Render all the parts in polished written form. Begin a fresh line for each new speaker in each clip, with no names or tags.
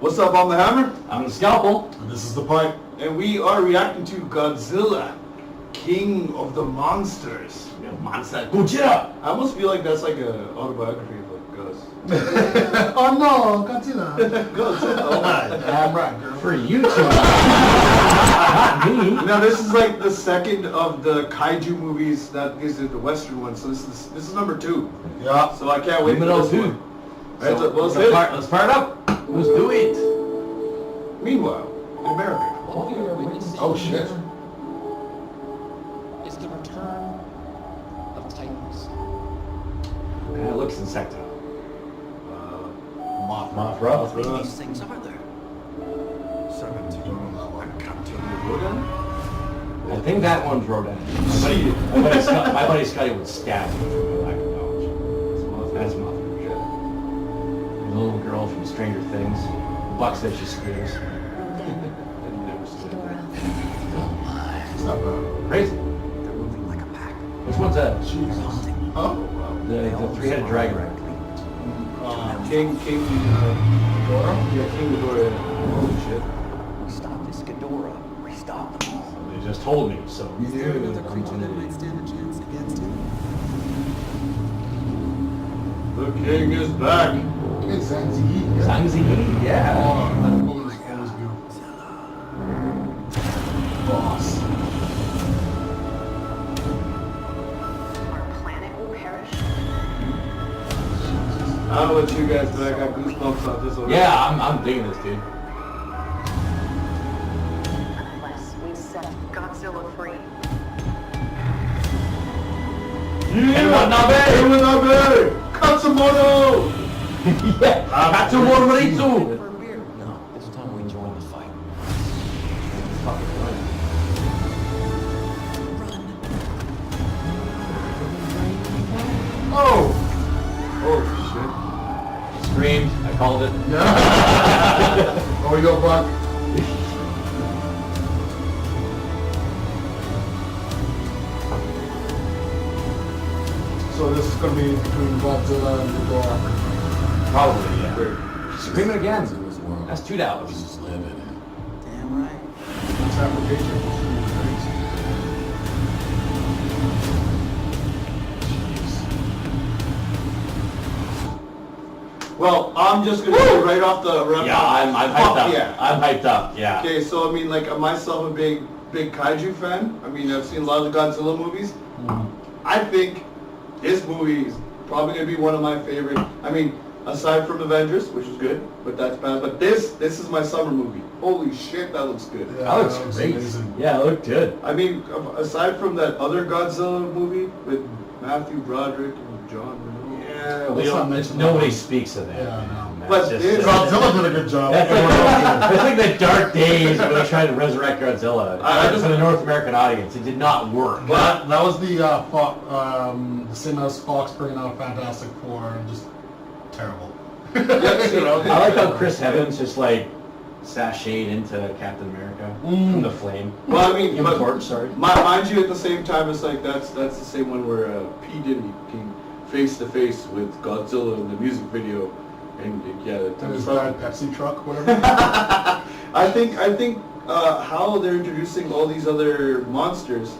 What's up, I'm the Hammer.
I'm the Scalpel.
And this is the Pipe.
And we are reacting to Godzilla, King of the Monsters.
Monster Godzilla.
I almost feel like that's like an autobiography of like Gus.
Oh no, Godzilla.
Godzilla.
I'm right, girl.
For you two. Not me.
Now this is like the second of the kaiju movies that is the Western one. So this is number 2.
Yeah.
So I can't wait for
Numero
this
2.
one. Right,
So,
let's hit it.
let's fire it up. Let's do it.
Meanwhile, in America.
What we are witnessing
Oh shit.
is the return of Titans.
And it looks insectile.
Mothra.
Mothra.
How many of these things are there?
17.
Rodan?
I think that one's Rodan. My buddy Scotty would stab me for my lack of knowledge. That's Mothra. The little girl from Stranger Things. Buck says she screams.
Ghidorah.
It's not bad.
Crazy.
They're moving like a pack.
Which one's that?
Jesus.
Hunting.
Oh?
The three-headed dragon.
King
Ghidorah?
Yeah, King Ghidorah. Holy shit.
We stop this Ghidorah. We stop them.
They just told me, so.
Is there another creature that might stand a chance against him?
The king is back.
It's Zanzi.
Zangzi, yeah.
Oh, that woman is always beautiful. Boss.
Our planet will perish.
I don't know about you guys, but I got goosebumps on this one.
Yeah, I'm digging this, dude.
Unless we set Godzilla free.
And Watanabe!
Katsumoto!
Yeah! Katsumoto Maritsu!
No, it's time we join the fight.
Oh!
Oh shit.
Screamed. I called it.
Yeah. Oh, we go, Buck. So this is going to be between Godzilla and Ghidorah.
Probably, yeah. Scream it again. That's $2.
Damn right.
This application.
Well, I'm just gonna say right off the rip.
Yeah, I'm hyped
Fuck
up.
yeah.
I'm hyped up, yeah.
Okay, so I mean, like myself, a big kaiju fan. I mean, I've seen a lot of the Godzilla movies. I think this movie is probably gonna be one of my favorite. I mean, aside from Avengers, which is good, but that's bad. But this is my summer movie. Holy shit, that looks good.
Yeah,
That looks
that looks
great.
amazing.
Yeah, it looked good.
I mean, aside from that other Godzilla movie with Matthew Broderick and John Renault.
Yeah,
We
let's not
don't,
mention
nobody
that.
speaks of that.
Yeah, no.
That's
But
just-
this-
Godzilla did a good job.
That's like, it's like the dark days when they tried to resurrect Godzilla.
I just-
For the North American audience, it did not work.
That was the same as Fox bringing out Fantastic Four, and just terrible. You know?
I like how Chris Evans just like sashayed into Captain America from the flame.
Well, I mean, but
Import, sorry.
mind you, at the same time, it's like that's the same one where P Diddy came face to face with Godzilla in the music video, and yeah,
And his bad Pepsi truck, whatever.
I think how they're introducing all these other monsters,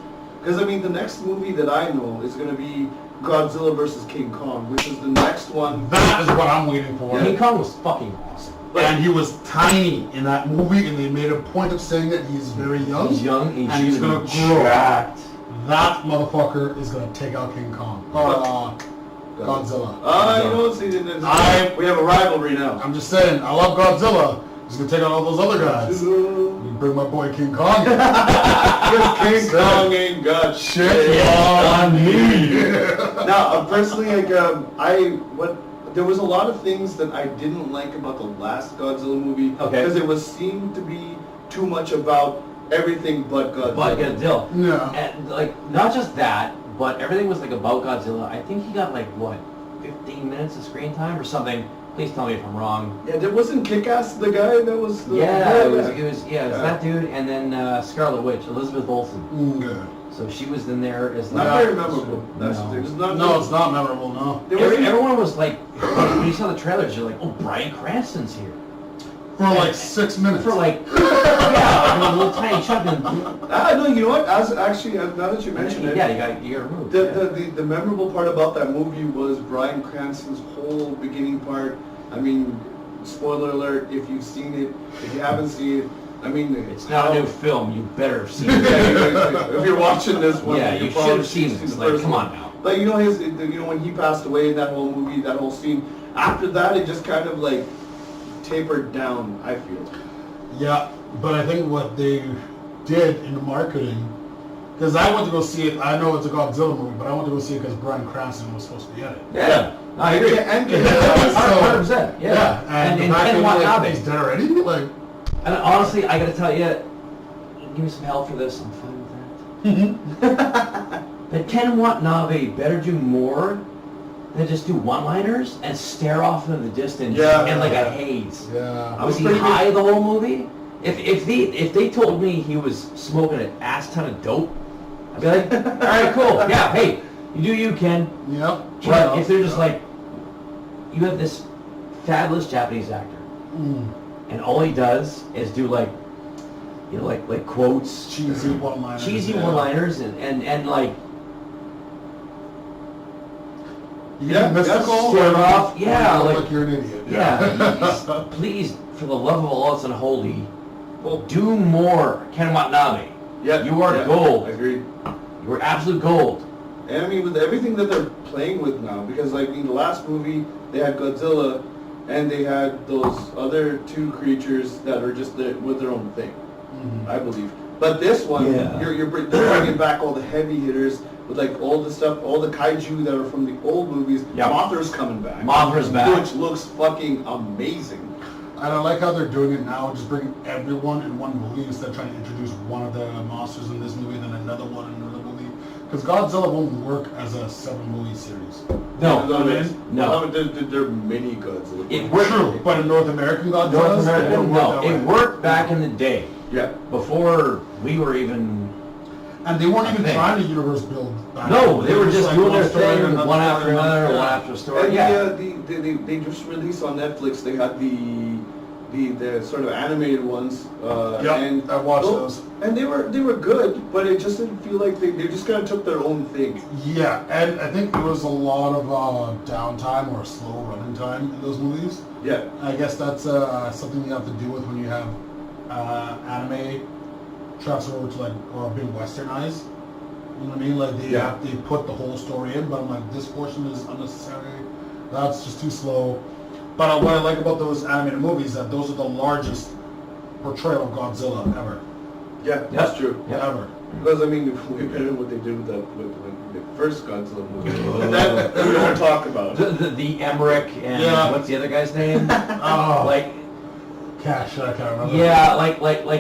because I mean the next movie that I know is gonna be Godzilla versus King Kong, which is the next one.
That is what I'm waiting for.
King Kong was fucking awesome.
And he was tiny in that movie, and they made a point of saying that he's very young.
He's young
and he's gonna grow.
jacked.
That motherfucker is gonna take out King Kong. Godzilla.
You know, see,
I-
we have a rivalry now.
I'm just saying, I love Godzilla. He's gonna take out all those other guys. You bring my boy King Kong in.
King Kong ain't got
Shit on me.
Now, personally, like, there was a lot of things that I didn't like about the last Godzilla movie.
Okay.
Because it seemed to be too much about everything but Godzilla.
But Godzilla.
Yeah.
And like not just that, but everything was like about Godzilla. I think he got like what, 15 minutes of screen time or something. Please tell me if I'm wrong.
Yeah, there wasn't Kick-Ass the guy that was the...
Yeah, it was that dude, and then Scarlet Witch, Elizabeth Olsen.
Good.
So she was in there as
Not
like,
very memorable. That's the thing. It's not
No, it's not memorable, no.
There wasn't-
everyone was like, when you saw the trailers, you're like, oh, Bryan Cranston's here.
For like 6 minutes.
For like, yeah, a little tiny chunk. And,
No, you know what? Actually, now that you mention it,
yeah, you got removed.
the memorable part about that movie was Bryan Cranston's whole beginning part. I mean, spoiler alert, if you've seen it, if you haven't seen it, I mean...
It's not a new film, you better have seen it.
If you're watching this one,
Yeah,
you
you should
probably
have seen
the
it. Like,
first
come
one.
on now.
But you know when he passed away in that whole movie, that whole scene, after that it just kind of like tapered down, I feel.
Yeah, but I think what they did in the marketing, because I went to go see it, I know it's a Godzilla movie, but I went to go see it because Bryan Cranston was supposed to be in it.
Yeah. No, I agree.
And
100%. Yeah.
And the
and
fact
Ken
that like,
Watanabe.
he's dead already, like...
And honestly, I gotta tell you, give me some help for this, I'm fine with that. But Ken Watanabe better do more than just do one-liners and stare off into the distance in like a haze.
Yeah.
Was he high the whole movie? If they told me he was smoking an ass ton of dope, I'd be like, all right, cool, yeah, hey, you do you, Ken.
Yep.
But if they're just like, you have this fabulous Japanese actor, and all he does is do like, you know, like quotes,
Cheesy one-liners.
and like,
mystical.
stare off,
like you're an idiot.
yeah, please, for the love of all that's unholy, do more, Ken Watanabe.
Yeah,
You are gold.
I agree.
You are absolute gold.
And I mean, with everything that they're playing with now, because like in the last movie, they had Godzilla, and they had those other two creatures that are just with their own thing, I believe. But this one, they're bringing back all the heavy hitters with like all the stuff, all the kaiju that are from the old movies.
Yep.
Mothra's coming back.
Mothra's back.
Which looks fucking amazing.
And I like how they're doing it now, just bringing everyone in one movie instead of trying to introduce one of the monsters in this movie, then another one in another movie. Because Godzilla won't work as a 7-movie series.
No.
They're mini Godzilla.
It worked.
True, but in North American Godzilla,
North American, no, it worked back in the day.
Yeah.
Before we were even...
And they weren't even
thing.
trying to universe build back
No,
then.
they were just
like
doing their
story
thing,
and
one after
story
another,
and
one after a story.
And
Yeah.
they just released on Netflix. They had the sort of animated ones. And
I watched those.
And they were good, but it just didn't feel like they just kind of took their own thing.
Yeah, and I think there was a lot of downtime or slow running time in those movies.
Yeah.
I guess that's something you have to deal with when you have anime transfer over to like or being westernized. You know what I mean? Like they put the whole story in, but I'm like, this portion is unnecessary. That's just too slow. But what I like about those animated movies is that those are the largest portrayal of Godzilla ever.
Yeah, that's true.
Yeah.
Ever.
Because I mean, way better than what they did with the first Godzilla movie. that we don't talk about.
The Emmerich and what's the other guy's name?
Oh,
Like,
Cash, I can't remember.
yeah, like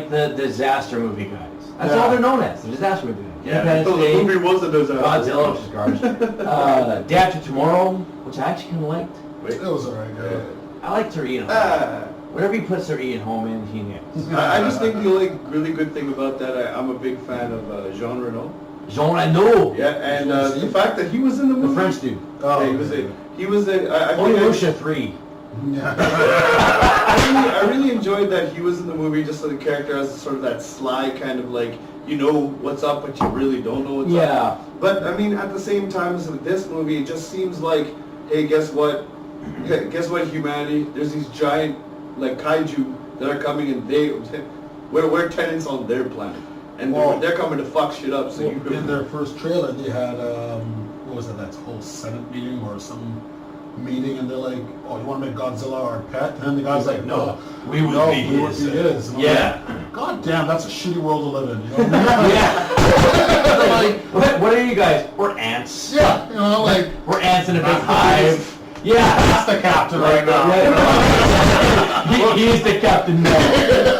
the disaster movie guys. That's all they're known as, the disaster movie guys. Independence
So the
Day,
movie was a disaster.
Godzilla, which is garbage. Day After Tomorrow, which I actually kind of liked.
It was alright, good.
I like Sir Ian Holm. Whatever he puts Sir Ian Holm in, he nails.
I just think the only really good thing about that, I'm a big fan of Jean Reno.
Jean Reno.
Yeah, and the fact that he was in the movie.
The French dude.
Oh, yeah, he was a. I
Only
think
Lucia 3.
I really enjoyed that he was in the movie, just so the character has sort of that sly kind of like, you know what's up, but you really don't know what's up. But I mean, at the same time as with this movie, it just seems like, hey, guess what? Guess what, humanity? There's these giant, like, kaiju that are coming, and we're tenants on their planet, and they're coming to fuck shit up. So
in their first trailer, they had what was it? That whole Senate meeting or some meeting, and they're like, "Oh, you want to make Godzilla our pet?" And the guy's like, "No,
we would be
his." And I'm like, God damn, that's a shitty world to live in. You know what I mean?
What are you guys? We're ants.
Yeah, you know, like
we're ants in a big hive. Yeah,
that's the captain right now.
He's the captain now.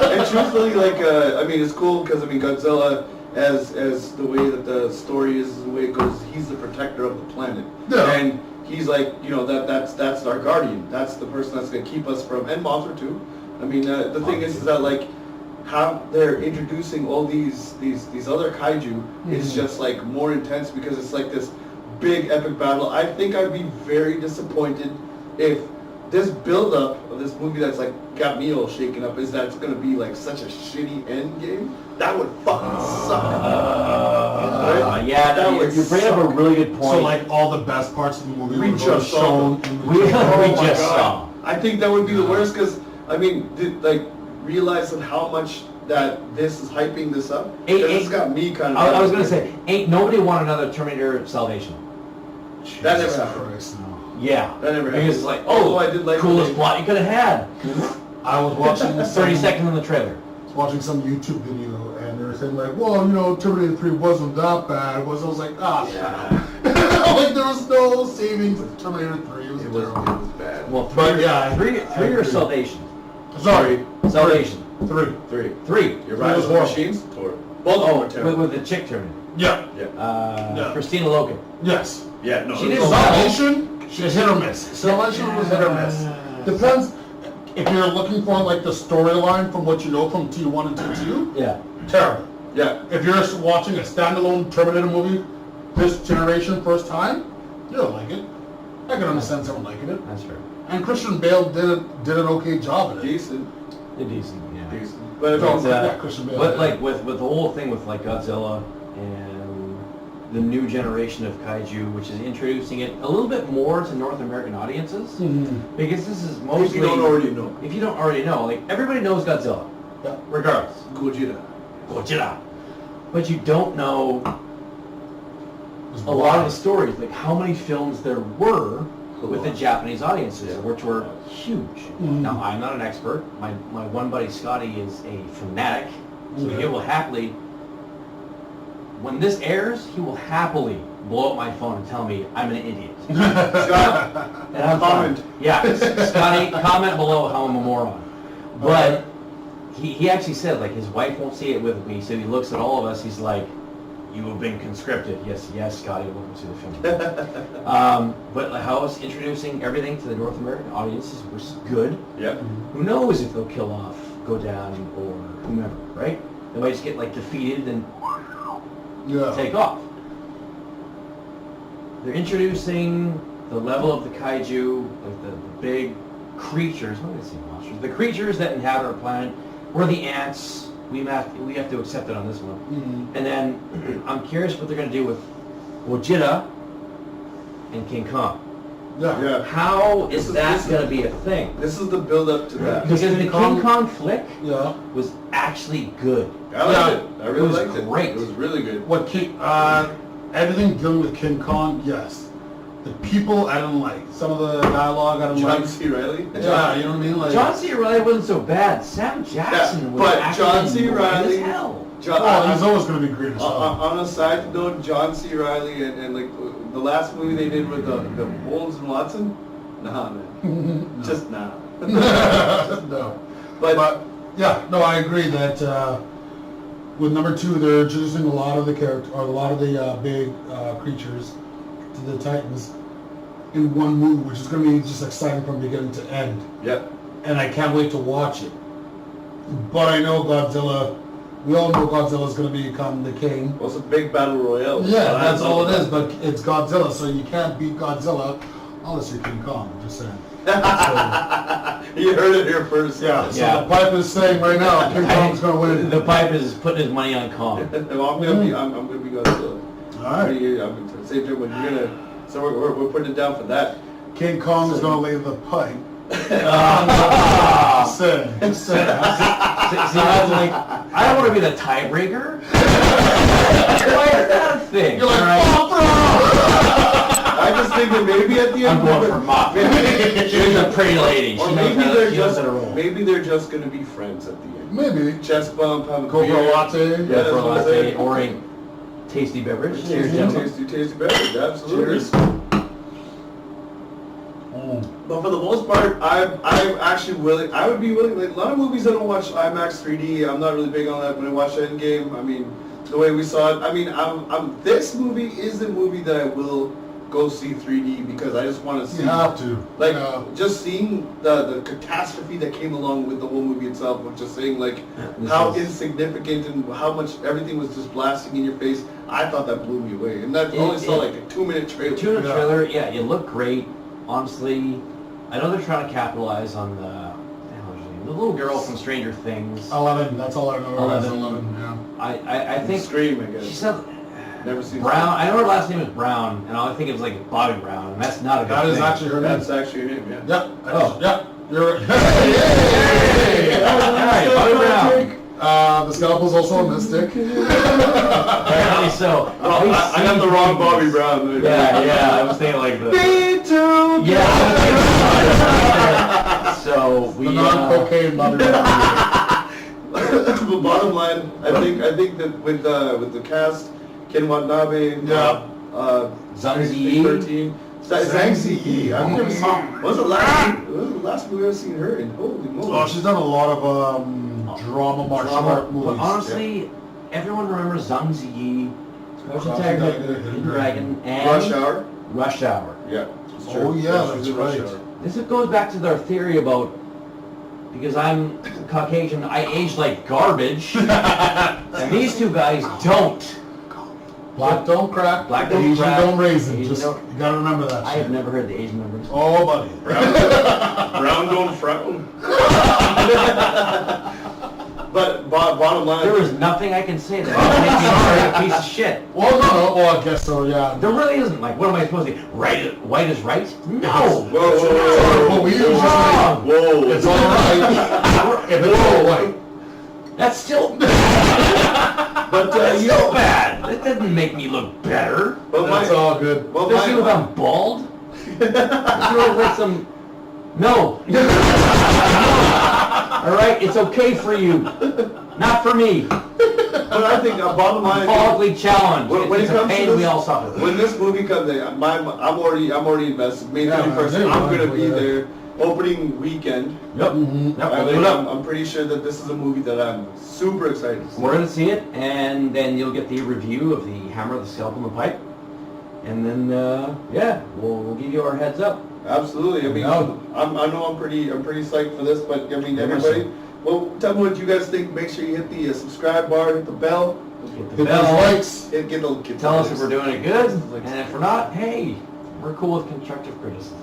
And truthfully, like, I mean, it's cool because I mean, Godzilla, as the way that the story is, the way it goes, he's the protector of the planet, and he's like, you know, that's our guardian. That's the person that's gonna keep us from, and Mothra too. I mean, the thing is that like, how they're introducing all these other kaiju is just like more intense because it's like this big epic battle. I think I'd be very disappointed if this build-up of this movie that's like got me all shaken up is that it's gonna be like such a shitty end game. That would fucking suck. Right?
Yeah,
That would
you bring up a
suck.
really good point.
So like all the best parts of the movie
We
were
just saw
shown
them.
in the
We-
Oh
we
my
just
God.
saw.
I think that would be the worst because I mean, realize how much that this is hyping this up. 'Cause it's got me kind of.
I was gonna say, ain't nobody want another Terminator Salvation.
That never
Jesus
happened.
Christ, no.
Yeah.
That never
Because
happened.
it's like,
Although I did like
coolest
the-
plot you could have had.
I was watching
30 seconds in the trailer.
watching some YouTube video and they were saying like, well, you know, Terminator 3 wasn't that bad. I was like, ah, like there was no savings with Terminator 3. It was terrible.
bad.
Well,
But yeah,
three
I
or
agree.
Salvation.
Sorry,
Salvation.
3.
Three.
You're
That
right.
was
With
horrible.
machines. Both of them were terrible.
with the chick Terminator.
Yeah.
Yeah.
Christina Loken.
Yes.
Yeah. No.
She
it
didn't
was-
Salvation, she's hit or miss. Salvation was hit or miss. Depends if you're looking for like the storyline from what you know from T1 and T2.
Yeah.
Terrible.
Yeah.
If you're just watching a standalone Terminator movie this generation first time, you'll like it. I can understand someone liking it.
That's right.
And Christian Bale did an okay job at it.
Decent.
They're decent, yeah.
Decent. But if
No,
it's,
yeah, Christian Bale.
But
yeah.
like with the whole thing with like Godzilla and the new generation of kaiju, which is introducing it a little bit more to North American audiences,
Mhm.
because this is mostly.
if you don't already know,
If you don't already know, like everybody knows Godzilla,
Yeah.
regardless.
Gojira.
Godzilla. But you don't know
It's
a lot of the
wild.
stories, like how many films there were with the
lot.
Japanese audiences,
Yeah.
which were huge.
Mhm.
Now, I'm not an expert. My one buddy, Scotty, is a fanatic, so he will happily, when this airs, he will happily blow up my phone and tell me I'm an idiot.
Scott,
And I'm
comment.
fine. Yeah, Scotty, comment below how I'm a moron. But he actually said, like, his wife won't see it with me, so he looks at all of us, he's like, you have been conscripted. Yes, Scotty, welcome to the film. But like, how it's introducing everything to the North American audiences was good.
Yep.
Who knows if they'll kill off Godan or whomever, right? They might just get like defeated and
Yeah.
take off. They're introducing the level of the kaiju, like the big creatures. I'm not gonna say monsters. The creatures that inhabit our planet. We're the ants. We have to accept it on this one.
Mhm.
And then I'm curious what they're gonna do with Godzilla and King Kong.
Yeah.
Yeah.
How
This
is
is-
that
this is-
gonna be a thing?
This is the build up to that.
Because the
King
King
Kong-
Kong flick
Yeah.
was actually good.
I liked
Yeah.
it. I really
was
liked
great.
it. It was really good.
What everything dealing with King Kong, yes. The people I didn't like. Some of the dialogue I didn't
John
like.
C. Reilly.
Yeah, you know what I mean? Like,
John C. Reilly wasn't so bad. Sam Jackson
Yeah,
was
but
actually
John C.
annoying
Reilly-
as hell.
John,
oh, he's always going to be great as hell.
on a side note, John C. Reilly and like the last movie they did with the Holmes and Watson, nah, man, just nah.
No. But, yeah, no, I agree that with number 2, they're introducing a lot of the big creatures to the Titans in one movie, which is going to be just exciting from beginning to end.
Yep.
And I can't wait to watch it. But I know Godzilla. We all know Godzilla's going to become the king.
Well, it's a big battle royale.
Yeah, that's all it is. But it's Godzilla, so you can't beat Godzilla unless you're King Kong. I'm just saying.
You heard it here first.
Yeah. So
Yeah.
the pipe is saying right now, King Kong's going to win.
The pipe is putting his money on Kong.
Well, I'm gonna be Godzilla.
All right.
I'm gonna say when you're gonna. So we're putting it down for that.
King Kong is going to lay the pipe.
Ah.
Just saying. Just saying.
See, I was like, I don't want to be the tiebreaker. Why is that a thing?
You're like,
Alright?
Mothra!
I just think that maybe at the end.
I'm going for Mothra. She's a pretty lady.
Or
She
maybe
knows
they're
how
just
to roll.
maybe they're just gonna be friends at the end.
Maybe.
Chest bump, have a
Go for a
beer.
latte.
Yeah,
For
that's
a
what I'm
latte
saying.
or a tasty beverage. Cheers, gentlemen.
tasty beverage, absolutely.
Cheers. Mm.
But for the most part, I'm actually willing. I would be willing. Like a lot of movies, I don't watch IMAX 3D. I'm not really big on that. When I watch Endgame, I mean, the way we saw it. I mean, this movie is a movie that I will go see 3D because I just want to see.
You have to.
Like
Yeah.
just seeing the catastrophe that came along with the whole movie itself, of just saying like
This
how
is-
insignificant and how much everything was just blasting in your face. I thought that blew me away, and that only saw like a 2-minute trailer.
2-minute
Yeah.
trailer, yeah, you look great. Honestly, I know they're trying to capitalize on the little girl from Stranger Things.
11. That's all I know.
11.
11. Yeah.
I think
Scream, I guess.
she said
Never seen
Brown. I know her last name is Brown, and I think it was like Bobby Brown, and that's not a good
That
thing.
is actually her name.
That's actually your name, yeah.
Yep.
Oh.
Yep. You're right.
Alright, Bobby Brown.
The scalpel's also a mystic.
Apparently so.
I got the wrong Bobby Brown.
Yeah, I was thinking like the...
Me too.
Yeah, I was thinking so we...
The non-cocaine Bobby Brown.
The bottom line, I think that with the cast, Ken Watanabe,
Zhang Ziyi.
13, Zhang Ziyi. I've never seen. What was the last movie I've seen her in? Holy moly!
Oh, she's done a lot of drama martial art movies.
But honestly, everyone remembers Zhang Ziyi, Crouching Tiger, Hidden Dragon, and
Rush Hour.
Rush Hour.
Yeah. it's
Oh,
true.
yeah,
she's
that's
in Rush
right.
Hour.
This goes back to their theory about, because I'm Caucasian, I age like garbage, and these two guys don't.
Black don't crack.
Black don't
Asian
crack.
don't raisin.
Asian
Just
don't-
you gotta remember that.
I
shit.
have never heard the Asian numbers.
Oh, buddy.
Brown don't frown. But bottom line,
There is nothing I can say that would make me a piece of shit.
Well, no. Well, I guess so. Yeah.
There really isn't. Like, what am I supposed to do? White is right? No!
whoa,
What we use is
Wrong!
whoa,
it's all right if it's all white.
That's still
But
That's
you
still
know,
bad. That doesn't make me look better.
but
That's all good.
Well,
Especially if I'm bald. You look like some... No. Alright, it's okay for you. Not for me.
But I think bottom line,
Follically challenged.
when
It's
it
a
comes
pain
to
we all
this,
suffer.
when this movie comes in, I'm already invested. May
Yeah,
31st,
man,
I'm gonna be
yeah.
there. Opening weekend.
Yep.
Mhm.
Yep.
I
We'll do
think
it up.
I'm pretty sure that this is a movie that I'm super excited to see.
We're gonna see it, and then you'll get the review of the Hammer, the Scalpel, and the Pipe. And then, yeah, we'll give you our heads up.
Absolutely. I mean,
No.
I know I'm pretty psyched for this, but I mean,
Very much
everybody. Well, tell me what you guys think. Make sure you hit the subscribe bar, hit the bell,
Hit the
Hit
bell.
those likes.
get the
Tell us if
likes.
we're doing it good, and if we're not, hey, we're cool with constructive criticism.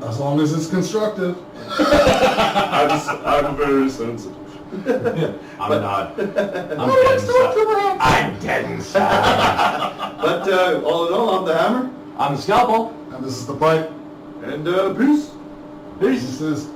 As long as it's constructive.
I'm very sensitive.
I'm not. I'm dead inside. I'm dead inside.
But all in all, I'm the Hammer,
I'm the Scalpel.
And this is the pipe.
and peace.
Peace.
This is.